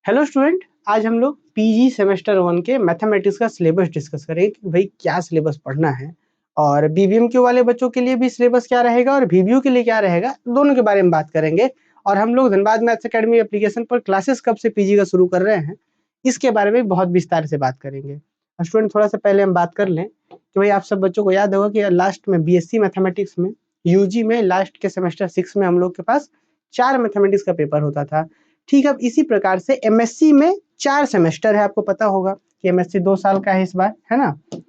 Hello student, आज हम लोग पीजी सेमेस्टर 1 के मैथमेटिक्स का सिलेबस डिस्कस करेंगे कि भाई क्या सिलेबस पढ़ना है और बीबीएमक्यू वाले बच्चों के लिए भी सिलेबस क्या रहेगा और बीबीयू के लिए क्या रहेगा, दोनों के बारे में बात करेंगे। और हम लोग धनबाद मैथ्स एकेडमी एप्लीकेशन पर क्लासेस कब से पीजी का शुरू कर रहे हैं, इसके बारे में बहुत विस्तार से बात करेंगे। स्टूडेंट, थोड़ा सा पहले हम बात कर लें कि भाई आप सब बच्चों को याद होगा कि लास्ट में बीएससी मैथमेटिक्स में यूजी में लास्ट के सेमेस्टर 6 में हम लोग के पास 4 मैथमेटिक्स का पेपर होता था। ठीक है, अब इसी प्रकार से एमएससी में 4 सेमेस्टर है। आपको पता होगा कि एमएससी 2 साल का है इस बार, है ना।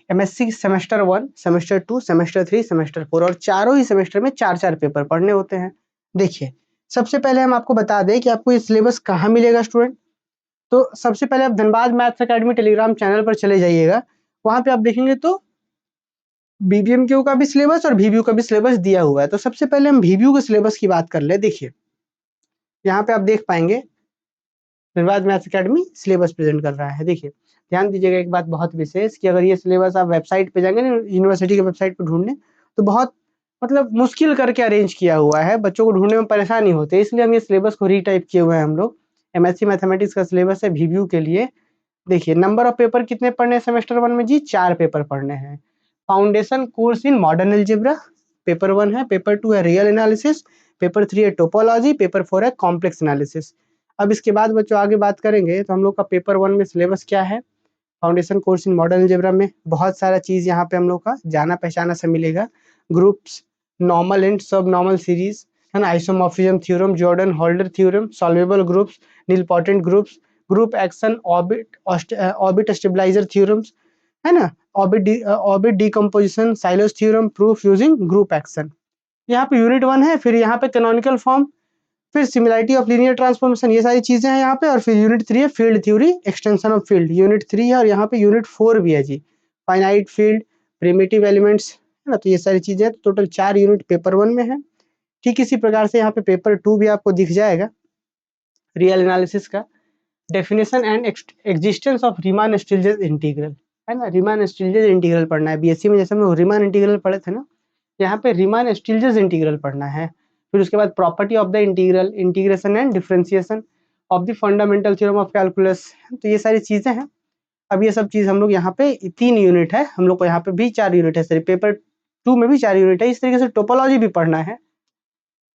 MSc semester 1, semester 2, semester 3, semester 4 और चारों ही सेमेस्टर में 4-4 पेपर पढ़ने होते हैं। देखिए, सबसे पहले हम आपको बता दें कि आपको ये सिलेबस कहाँ मिलेगा स्टूडेंट। तो सबसे पहले आप Dhanbad maths academy Telegram channel पर चले जाइएगा। वहां पे आप देखेंगे तो बीबीएमक्यू का भी सिलेबस और बीबीयू का भी सिलेबस दिया हुआ है। तो सबसे पहले हम बीबीयू के सिलेबस की बात कर ले। देखिए, यहाँ पे आप देख पाएंगे Dhanbad maths academy syllabus present कर रहा है। देखिए, ध्यान दीजिएगा एक बात बहुत विशेष कि अगर ये सिलेबस आप वेबसाइट पे जाएंगे ना, यूनिवर्सिटी के वेबसाइट पे ढूंढने, तो बहुत मतलब मुश्किल करके अरेंज किया हुआ है, बच्चों को ढूंढने में परेशानी होती है, इसलिए हम ये सिलेबस को रीटाइप किए हुए हैं हम लोग। एमएससी मैथमेटिक्स का सिलेबस है बीबीयू के लिए। देखिए, नंबर ऑफ पेपर कितने पढ़ने हैं सेमेस्टर 1 में जी? 4 पेपर पढ़ने हैं। Foundation course in modern algebra paper 1 है, पेपर 2 है रियल एनालिसिस, पेपर 3 है टोपोलॉजी, पेपर 4 है कॉम्प्लेक्स एनालिसिस। अब इसके बाद बच्चों आगे बात करेंगे तो हम लोग का पेपर 1 में सिलेबस क्या है। Foundation course in modern algebra में बहुत सारा चीज यहाँ पे हम लोग का जाना पहचाना से मिलेगा। Groups, normal and sub normal series, है ना, isomorphism theorem, Jordan Holder theorem, solvable groups, nilpotent groups, group action, orbit stabilizer theorems, है ना, orbit decomposition, Sylow's theorem, proof using group action. यहाँ पे यूनिट 1 है, फिर यहाँ पे कैनोनिकल फॉर्म, फिर सिमिलरिटी ऑफ लीनियर ट्रांसफॉर्मेशन, ये सारी चीजें हैं यहाँ पे। और फिर यूनिट 3 है field theory, extension of field, unit 3 है। और यहाँ पे यूनिट 4 भी है जी, फाइनाइट फील्ड, प्रिमिटिव एलिमेंट्स, है ना। तो ये सारी चीजें तो टोटल 4 यूनिट पेपर 1 में है। ठीक इसी प्रकार से यहाँ पे पेपर 2 भी आपको दिख जाएगा, रियल एनालिसिस का। Definition and existence of Riemann Stieltjes integral, है ना, रीमान स्टिल्जेस इंटीग्रल पढ़ना है। बीएससी में जैसे हम लोग रीमान इंटीग्रल पढ़े थे ना, यहाँ पे रीमान स्टिल्जेस इंटीग्रल पढ़ना है। फिर उसके बाद property of the integral, integration and differentiation of the fundamental theorem of calculus. तो ये सारी चीजें हैं। अब ये सब चीज हम लोग यहाँ पे 3 यूनिट है, हम लोग को यहाँ पे भी 4 यूनिट है, सॉरी पेपर 2 में भी 4 यूनिट है। इस तरीके से टोपोलॉजी भी पढ़ना है,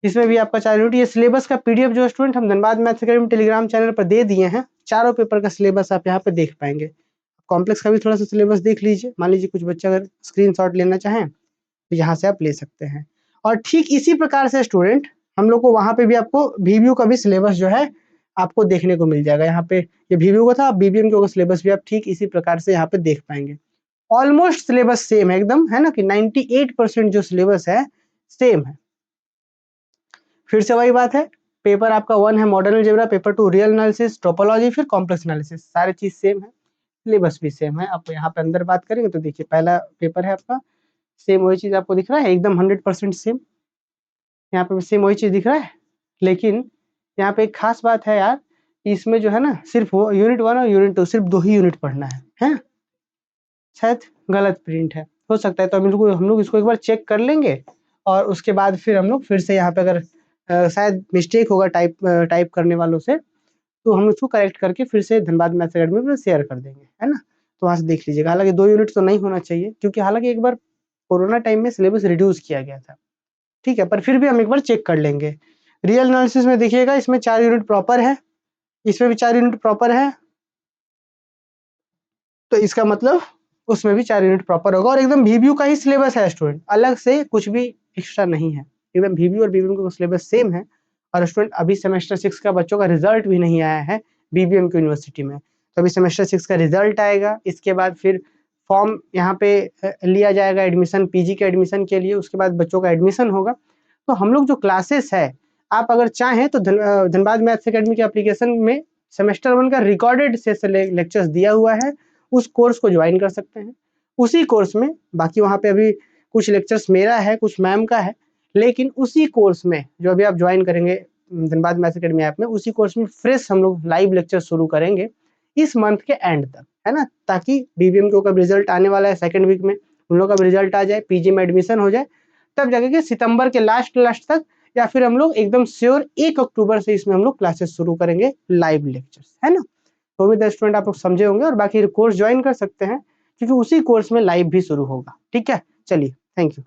इसमें भी आपका 4 यूनिट। ये सिलेबस का पीडीएफ जो स्टूडेंट हम Dhanbad maths academy Telegram channel पर दे दिए हैं, चारों पेपर का सिलेबस आप यहाँ पे देख पाएंगे। कॉम्प्लेक्स का भी थोड़ा सा सिलेबस देख लीजिए, मान लीजिए कुछ बच्चे अगर स्क्रीनशॉट लेना चाहें तो यहाँ से आप ले सकते हैं। और ठीक इसी प्रकार से स्टूडेंट हम लोग को वहाँ पे भी आपको बीबीयू का भी सिलेबस जो है आपको देखने को मिल जाएगा। यहाँ पे ये बीबीयू का था, बीबीएम का सिलेबस भी आप ठीक इसी प्रकार से यहाँ पे देख पाएंगे। ऑलमोस्ट सिलेबस सेम है एकदम, है ना, कि 98% जो सिलेबस है सेम है। फिर से वही बात है, पेपर आपका 1 है modern algebra, paper 2 real analysis, topology, फिर कॉम्प्लेक्स एनालिसिस, सारी चीज सेम है, सिलेबस भी सेम है। आप यहाँ पे अंदर बात करेंगे तो देखिए, पहला पेपर है आपका, सेम वही चीज आपको दिख रहा है, एकदम 100% सेम। यहाँ पे सेम वही चीज दिख रहा है, लेकिन यहाँ पे एक खास बात है यार, इसमें जो है ना, सिर्फ यूनिट 1 और यूनिट 2 सिर्फ 2 ही यूनिट पढ़ना है। शायद गलत प्रिंट है, हो सकता है, तो हम लोग इसको एक बार चेक कर लेंगे और उसके बाद फिर हम लोग फिर से यहाँ पे अगर शायद मिस्टेक होगा टाइप करने वालों से, तो हम उसको करेक्ट करके फिर से धनबाद मैथ्स एकेडमी में शेयर कर देंगे, है ना। तो वहाँ से देख लीजिएगा। हालांकि 2 यूनिट तो नहीं होना चाहिए, क्योंकि हालांकि एक बार कोरोना टाइम में सिलेबस रिड्यूस किया गया था, ठीक है, पर फिर भी हम एक बार चेक कर लेंगे। रियल एनालिसिस में देखिएगा, इसमें 4 यूनिट प्रॉपर है, इसमें भी 4 यूनिट प्रॉपर है, तो इसका मतलब उसमें भी 4 यूनिट प्रॉपर होगा। और एकदम बीबीयू का ही सिलेबस है स्टूडेंट, अलग से कुछ भी एक्स्ट्रा नहीं है, एकदम बीबीयू और बीबीएम का सिलेबस सेम है। और स्टूडेंट अभी सेमेस्टर 6 का बच्चों का रिजल्ट भी नहीं आया है बीबीएम की यूनिवर्सिटी में, तो अभी सेमेस्टर 6 का रिजल्ट आएगा, इसके बाद फिर फॉर्म यहाँ पे लिया जाएगा एडमिशन, पीजी के एडमिशन के लिए, उसके बाद बच्चों का एडमिशन होगा। तो हम लोग जो क्लासेस है, आप अगर चाहें तो धनबाद मैथ्स एकेडमी के एप्लीकेशन में सेमेस्टर 1 का रिकॉर्डेड से लेक्चर्स दिया हुआ है, उस कोर्स को ज्वाइन कर सकते हैं। उसी कोर्स में बाकी वहाँ पे अभी कुछ लेक्चर्स मेरा है, कुछ मैम का है, लेकिन उसी कोर्स में जो अभी आप ज्वाइन करेंगे धनबाद मैथ्स एकेडमी ऐप में, उसी कोर्स में फ्रेश हम लोग लाइव लेक्चर शुरू करेंगे इस मंथ के एंड तक, है ना, ताकि बीबीएम का रिजल्ट आने वाला है सेकेंड वीक में, उन लोग का रिजल्ट आ जाए, पीजी में एडमिशन हो जाए, तब जाके सितंबर के लास्ट तक या फिर हम लोग एकदम श्योर 1 अक्टूबर से इसमें हम लोग क्लासेस शुरू करेंगे, लाइव लेक्चर्स, है ना। तो उम्मीद है स्टूडेंट आप लोग समझे होंगे और बाकी कोर्स ज्वाइन कर सकते हैं क्योंकि उसी कोर्स में लाइव भी शुरू होगा। ठीक है, चलिए, थैंक यू।